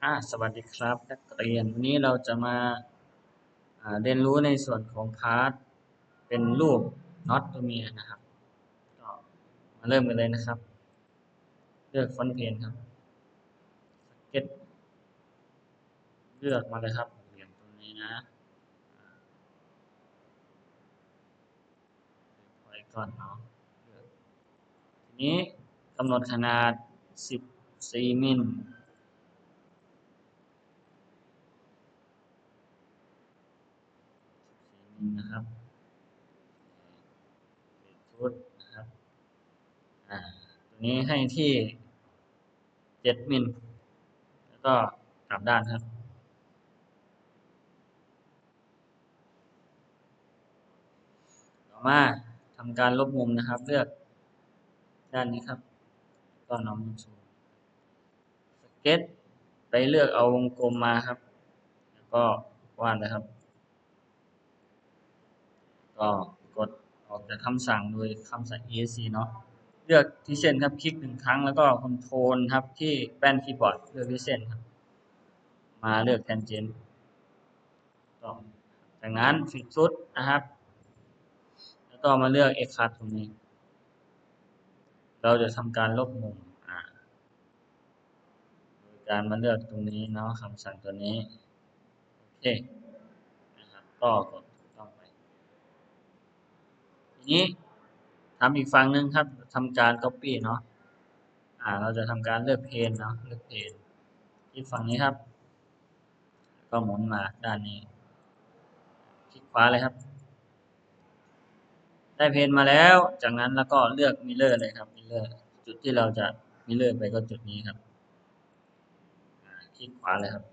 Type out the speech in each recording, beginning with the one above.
สวัสดีครับนักเรียนวันนี้เราจะมาเรียนรู้ในส่วนของพาร์ทเป็นรูปน็อตตัวเมียนะครับก็มาเริ่มกันเลยนะครับเลือกฟอนต์เพนครับสเก็ตเลือกมาเลยครับเหลี่ยมตัวนี้นะไว้ก่อนเนาะทีนี้กำหนดขนาด14มิลนะครับชุดนะครับตัวนี้ให้ที่7มิลแล้วก็กลับด้านครับต่อมาทำการลบมุมนะครับเลือกด้านนี้ครับก็น้องชูสเก็ตไปเลือกเอาวงกลมมาครับแล้วก็วาดนะครับก็กดออกจากคำสั่งโดยคำสั่ง ESC เนาะเลือกที่เส้นครับคลิก1ครั้งแล้วก็คอนโทรลครับที่แป้นคีย์บอร์ดเลือกที่เส้นครับมาเลือกแทนเจนต่อจากนั้นฟิกซุดนะครับแล้วก็มาเลือกเอ็กคัทตรงนี้เราจะทำการลบมุมโดยการมาเลือกตรงนี้เนาะคำสั่งตัวนี้โอเคนะครับก็กดถูกต้องไปทีนี้ทำอีกฝั่งหนึ่งครับทำการ copy เนาะเราจะทำการเลือกเพนเนาะเลือกเพนที่ฝั่งนี้ครับก็หมุนมาด้านนี้คลิกขวาเลยครับได้เพนมาแล้วจากนั้นแล้วก็เลือกมิเลอร์เลยครับมิเลอร์จุดที่เราจะมิเลอร์ไปก็จุดนี้ครับคลิกขวาเลยครับ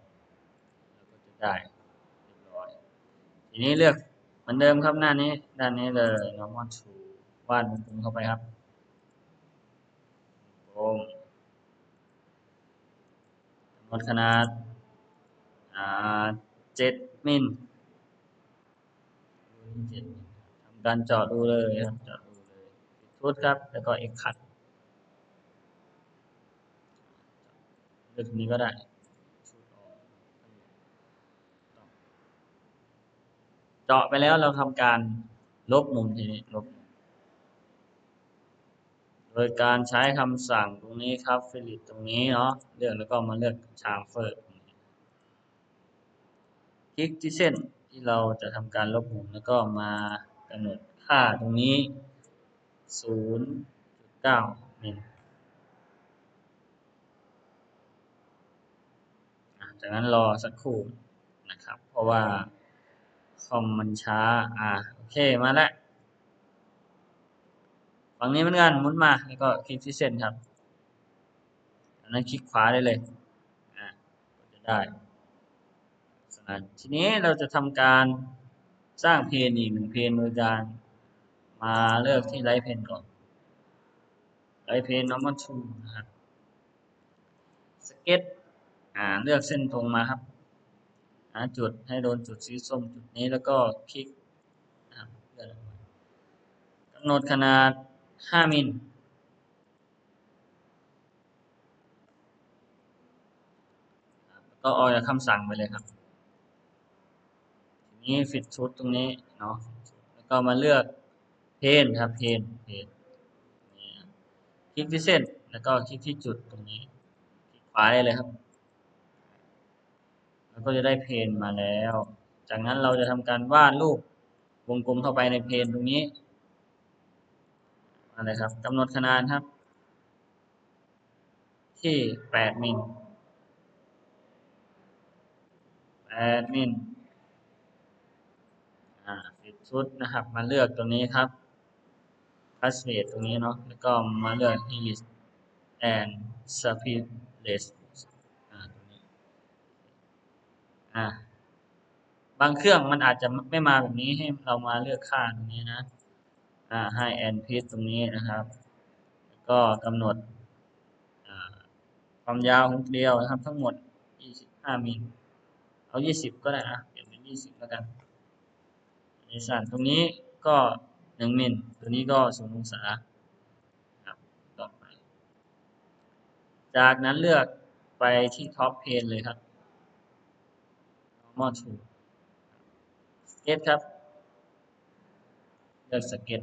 แล้วก็จะได้เรียบร้อยทีนี้เลือกเหมือนเดิมครับหน้านี้ด้านนี้เลย normal to วาดวงกลมเข้าไปครับวงกำหนดขนาด7มิลทำการเจาะดูเลยครับเจาะดูเลยชุดครับแล้วก็เอ็กคัทเลือกนี้ก็ได้เจาะไปแล้วเราทำการลบมุมทีนี้ลบโดยการใช้คำสั่งตรงนี้ครับฟิลิปตรงนี้เนาะเลือกแล้วก็มาเลือกชามเฟอร์คลิกที่เส้นที่เราจะทำการลบมุมแล้วก็มากำหนดค่าตรงนี้ 0.9 มิลจากนั้นรอสักครู่นะครับเพราะว่าคอมมันช้าโอเคมาแล้วฝั่งนี้เหมือนกันหมุนมาแล้วก็คลิกที่เส้นครับจากนั้นคลิกขวาได้เลยก็จะได้ทีนี้เราจะทำการสร้างเพนอีก1เพนโดยการมาเลือกที่ไลท์เพนก่อนไลท์เพน normal to นะครับสเก็ตเลือกเส้นตรงมาครับหาจุดให้โดนจุดสีส้มจุดนี้แล้วก็คลิกนะครับกำหนดขนาด5มิลก็ออกจากคำสั่งไปเลยครับทีนี้ฟิตชุดตรงนี้เนาะแล้วก็มาเลือกเพนครับเพนคลิกที่เส้นแล้วก็คลิกที่จุดตรงนี้คลิกขวาได้เลยครับแล้วก็จะได้เพนมาแล้วจากนั้นเราจะทำการวาดรูปวงกลมเข้าไปในเพนตรงนี้อะไรครับกำหนดขนาดครับที่8มิล8มิลปิดชุดนะครับมาเลือกตัวนี้ครับพัสเ a ตตรงนี้เนาะแล้วก็มาเลือก Iris and Surface ตรงนี้บางเครื่องมันอาจจะไม่มาแบบนี้ให้เรามาเลือกค่าตรงนี้นะให้แอนพิทตรงนี้นะครับแล้วก็กำหนดความยาวของเกลียวนะครับทั้งหมด25มิลเอา20ก็ได้เปลี่ยนเป็น20แล้วกันในสันตรงนี้ก็1มิลตัวนี้ก็0องศาครับต่อไปจากนั้นเลือก ไปที่ท็อปเพนเลยครับ normal to สเก็ตครับเลือกสเก็ต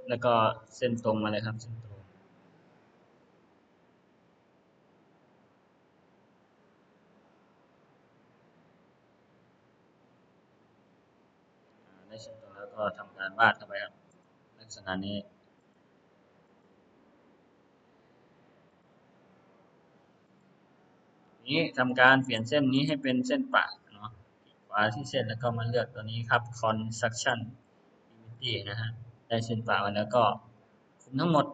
แล้วก็เส้นตรงมาเลยครับเส้นตรงได้เส้นตรงแล้วก็ทำการวาดเข้าไปครับลักษณะนี้นี้ทำการเปลี่ยนเส้นนี้ให้เป็นเส้นปะเนาะขวาที่เส้นแล้วก็มาเลือกตัวนี้ครับ construction activity นะฮะได้เส้นปะมาแล้วก็คุมทั้งหมด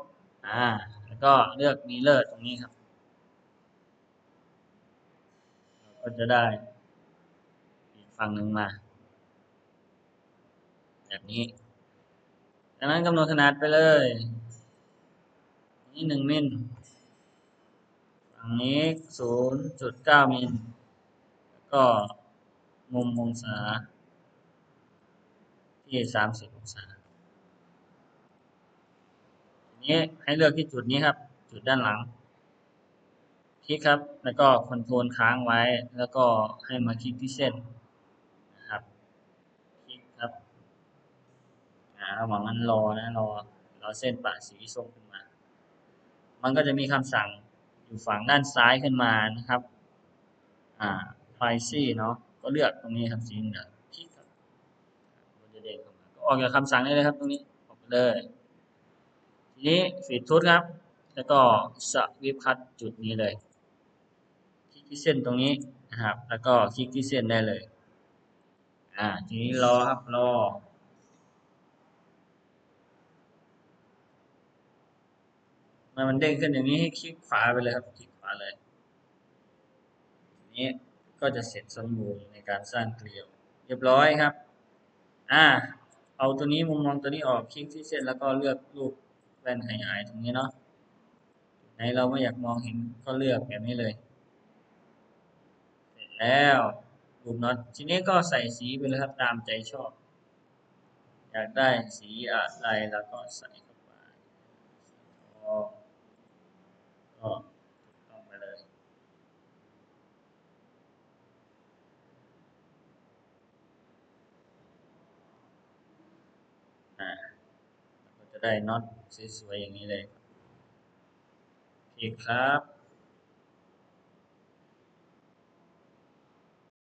แล้วก็เลือก mirror ตรงนี้ครับเราก็จะได้อีกฝั่งหนึ่งมาแบบนี้จากนั้นกำหนดขนาดไปเลยนี่1 มิลฝั่งนี้0.9 มิลแล้วก็มุมองศาที่30 องศาทีนี้ให้เลือกที่จุดนี้ครับจุดด้านหลังคลิกครับแล้วก็คอนโทรลค้างไว้แล้วก็ให้มาคลิกที่เส้นนะครับคลิกครับระหว่างนั้นรอนะรอเส้นปะสีส้มขึ้นมามันก็จะมีคำสั่งอยู่ฝั่งด้านซ้ายขึ้นมานะครับprivacy เนาะก็เลือกตรงนี้ครับสีเหลืองคลิกครับมันจะเด้งเข้ามาก็ออกจากคำสั่งได้เลยครับตรงนี้ออกไปเลยทีนี้ฟีดทูธครับแล้วก็สวิปคัทจุดนี้เลยคลิกที่เส้นตรงนี้นะครับแล้วก็คลิกที่เส้นได้เลยทีนี้รอครับรอเมื่อมันเด้งขึ้นอย่างนี้ให้คลิกขวาไปเลยครับคลิกขวาเลยทีนี้ก็จะเสร็จสมบูรณ์ในการสร้างเกลียวเรียบร้อยครับอ่าเอาตัวนี้มุมมองตัวนี้ออกคลิกที่เส้นแล้วก็เลือกรูปแว่นขยายตรงนี้เนาะไหนเราไม่อยากมองเห็นก็เลือกแบบนี้เลยเสร็จแล้วรูปน็อตทีนี้ก็ใส่สีไปเลยครับตามใจชอบอยากได้สีอะไรแล้วก็ใส่เข้าไปก็ถูกต้องไปเลยอ่าก็จะได้น็อตสวยๆอย่างนี้เลยโอเคครับ